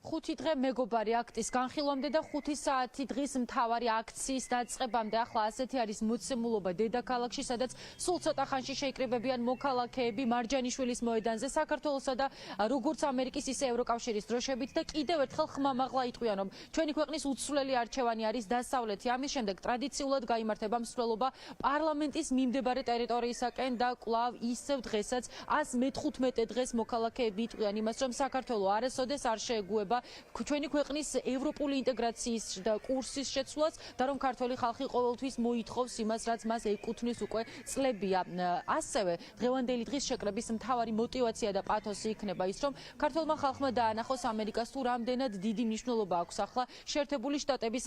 5 დღე მეგობარი აქტის განხილვამდე და 5 საათი დღის მთავარი აქციის დაწყებამდე ახლა ასეთი არის მოცემულობა დედაქალაქში, სადაც სულ ცოტა ხანში შეიკრიბებიან მოქალაქეები მარჯანიშვილის მოედანზე საქართველოსა და როგორც ამერიკის ისე ევროკავშირის დროშებით და კიდევ ერთხელ ხმამაღლა იტყვიან, რომ ჩვენი ქვეყნის უცვლელი არჩევანი არის დასავლეთი. ამის შემდეგ ტრადიციულად გაიმართება მსვლელობა პარლამენტის მიმდებარე ტერიტორიისაკენ და კვლავ ისევ დღესაც 115 დღეს მოქალაქეები იტყვიან იმას, რომ საქართველო არასოდეს არ შეეგუება ჩვენი ქვეყნის ევროპული ინტეგრაციის და კურსის შეცვლას და რომ ქართული ხალხი ყოველთვის მოითხოვს იმას, რაც მას ეკუთვნის უკვე წლებია. ასევე დღევანდელი დღის შეკრების მთავარი мотиваცია და პათოსი იქნება ის, რომ ქართულმა ხალხმა დაანახოს ამერიკას თუ რამდენად დიდი მნიშვნელობა აქვს ახლა შეერთებული შტატების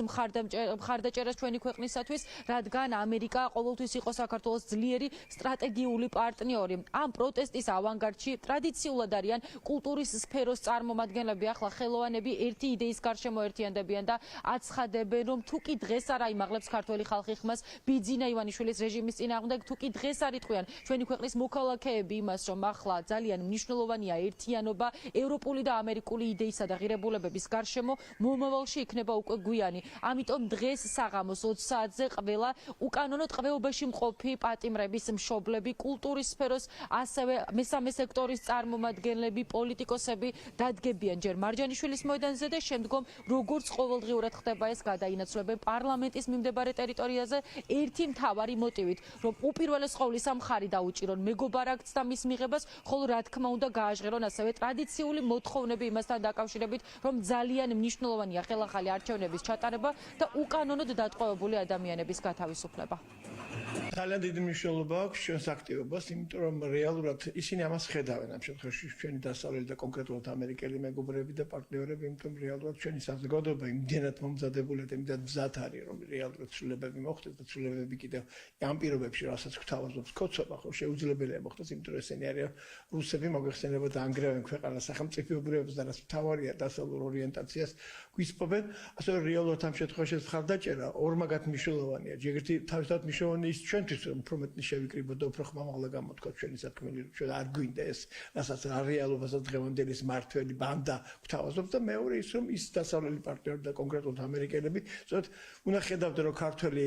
მხარდაჭერას ჩვენი ქვეყნისათვის, რადგან ამერიკა ყოველთვის იყო საქართველოს ძლიერი სტრატეგიული პარტნიორი. ამ პროტესტის ავანგარდში ტრადიციულად არიან კულტურის სფეროს წარმომადგენლები, ახლა ხელოვანები ერთი იდეის გარშემო ერთიანდებიან და აცხადებენ, რომ თუ კი დღეს არ აიმაღლებს ქართული ხალხი ხმას ბიძინა ივანიშვილის რეჟიმის წინააღმდეგ, თუ კი დღეს არ იტყვიან ჩვენი ქვეყნის მოქალაქეები იმას, რომ ახლა ძალიან მნიშვნელოვანია ერთიანობა ევროპული და ამერიკული იდეისა და ღირებულებების გარშემო, მომავალში იქნება უკვე გვიანი. ამიტომ დღეს საღამოს 20 საათზე ყველა უკანონოდ ყრეობაში მყოფი პატიმრების მშობლები, კულტურის სფეროს, ასევე მესამე სექტორის წარმომადგენლები, პოლიტიკოსები დადგებიან ჯერ მარჯანიშვილის მოედანზე და შემდგომ როგორც ყოველდღიურად ხდება ეს გადაინაცვლებენ პარლამენტის მიმდებარე ტერიტორიაზე ერთი მთავარი მოტივით, რომ უპირველეს ყოვლისა მხარი დაუჭირონ მეგობარ აქტს და მის მიღებას, ხოლო რა თქმა უნდა გააჟღერონ ასევე ტრადიციული მოთხოვნები იმასთან დაკავშირებით, რომ ძალიან მნიშვნელოვანია ხელახალი არჩევნების ჩატარება და უკანონოდ დატყვევებული ადამიანების გათავისუფლება. ძალიან დიდი მნიშვნელობა აქვს ჩვენს აქტივობას, იმიტომ რომ რეალურად ისინი ამას ხედავენ ამ შემთხვევაში ჩვენი დასავლელი და კონკრეტულად ამერიკელი მეგობრები და პარტნიორები, იმიტომ რეალურად ჩვენი საზოგადოება იმდენად მომზადებულია და იმდენად მზად არის, რომ რეალურად ცვლილებები მოხდეს და ცვლილებები კიდევ ამ პირობებში, რასაც გვთავაზობს კოცობა, ხო შეუძლებელია მოხდეს, იმიტომ რომ ესენი არიან რუსები, მოგვეხსენება დაანგრევენ ქვეყანას სახელმწიფოებრიობას და რაც მთავარია დასავლურ ორიენტაციას გვისპობენ, ასევე რეალურად ამ შემთხვევაში მხარდაჭერა ორმაგად მნიშვნელოვანია. ჯერჯერობით თავისთავად მნიშვნელოვანი ის ჩვენთვის რომ უფრო მეტი შევიკრიბოთ და უფრო ხმამაღლა გამოთქვათ ჩვენი საქმე, ჩვენ არ გვინდა ეს, რასაც რეალობასაც დღევანდელი მმართველი ბანდა გვთავაზობს და მეორე ის რომ ის დასავლელი პარტნიორები და კონკრეტულად ამერიკელები, სწორედ უნდა ხედავდნენ რომ ქართველი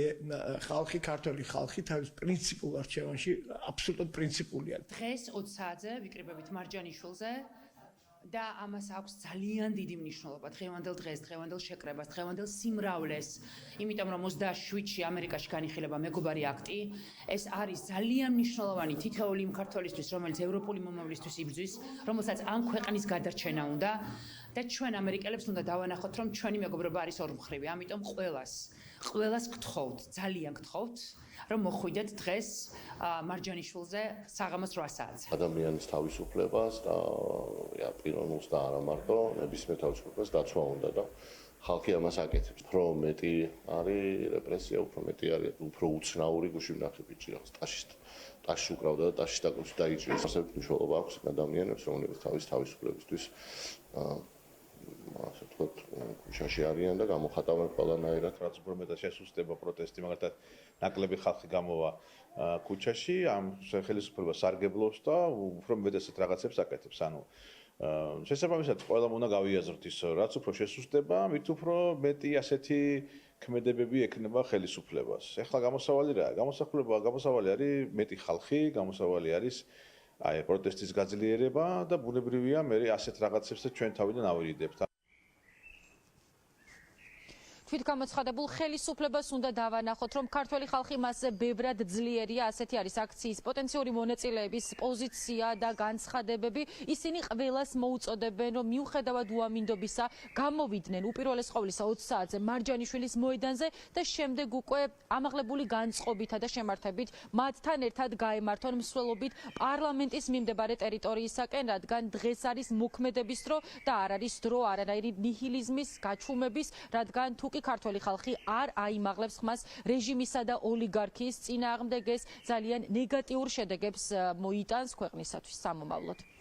ხალხი თავის პრინციპულ არჩევანში აბსოლუტურად პრინციპულია. დღეს 20 საათზე ვიკრიბებით მარჯანიშვილზე და ამას აქვს ძალიან დიდი მნიშვნელობა დღევანდელ დღეს, დღევანდელ შეკრებას, დღევანდელ სიმრავლეს, იმიტომ რომ 27-ში ამერიკაში განიხილება მეგობარი აქტი, ეს არის ძალიან მნიშვნელოვანი თითოეული იმ ქართველისთვის, რომელიც ევროპული მომავლისთვის იბრძვის, რომელსაც ამ ქვეყნის გადარჩენა უნდა და ჩვენ ამერიკელებს უნდა დავანახოთ, რომ ჩვენი მეგობრობა არის ორმხრივი, ამიტომ ყველას გთხოვთ, ძალიან გთხოვთ, რომ მოხვიდეთ დღეს მარჯანიშვილზე საღამოს 8 საათზე. ადამიანის თავისუფლებას და პიროვნულს და არა მარტო ნებისმიერ თავისუფლებას დაცვა უნდა და ხალხი ამას აკეთებს. უფრო მეტი არის რეპრესია, უფრო მეტი არის უფრო უცნაური გუში ვნახე ბიჭი რაღაც ტაშში უკრავდა და ტაშში დაკვრით დაიჭირეს. ასევე მნიშვნელობა აქვს ადამიანებს, რომლებიც თავისუფლებისთვის ასე ვთქვათ, ქუჩაში არიან და გამოხატავენ ყველანაირად, რაც უფრო მეტად შესუსტება პროტესტი, მაგალითად ნაკლები ხალხი გამოვა ქუჩაში, ამ ხელისუფლებას სარგებლობს და უფრო მეტად რაღაცებს აკეთებს. ანუ შესაბამისად, ყველამ უნდა გავიაზროთ ის, რაც უფრო შესუსტება, მით უფრო მეტი ასეთი ქმედებები ექნება ხელისუფლებას. ეხლა გამოსავალი რა? გამოსავალი არის მეტი ხალხი, გამოსავალი არის აი პროტესტის გაძლიერება და ბუნებრივია მე ასეთ რაღაცებს ჩვენ თავიდან ავირიდებთ. თვითგამოცხადებულ ხელისუფლებას უნდა დავანახოთ, რომ ქართველი ხალხი მასზე ბევრად ძლიერია, ასეთი არის აქციის პოტენციური მონაწილეების პოზიცია და განცხადებები. ისინი ყველას მოუწოდებენ, რომ მიუხედავად უამინდობისა, გამოვიდნენ უპირველეს ყოვლისა 20 საათზე მარჯანიშვილის მოედანზე და შემდეგ უკვე ამაღლებული განწყობითა და შემართებით მათთან ერთად გაემართონ მსვლელობით პარლამენტის მიმდებარე ტერიტორიისაკენ, რადგან დღეს არის მოქმედების დრო და არ არის დრო არანაირი ნიჰილიზმის, გაჩუმების, რადგან თუ კი ქართველი ხალხი არ აიმაღლებს ხმას რეჟიმისა და ოლიგარქიის წინააღმდეგ, ეს ძალიან ნეგატიურ შედეგებს მოიტანს ქვეყნისათვის სამომავლოდ.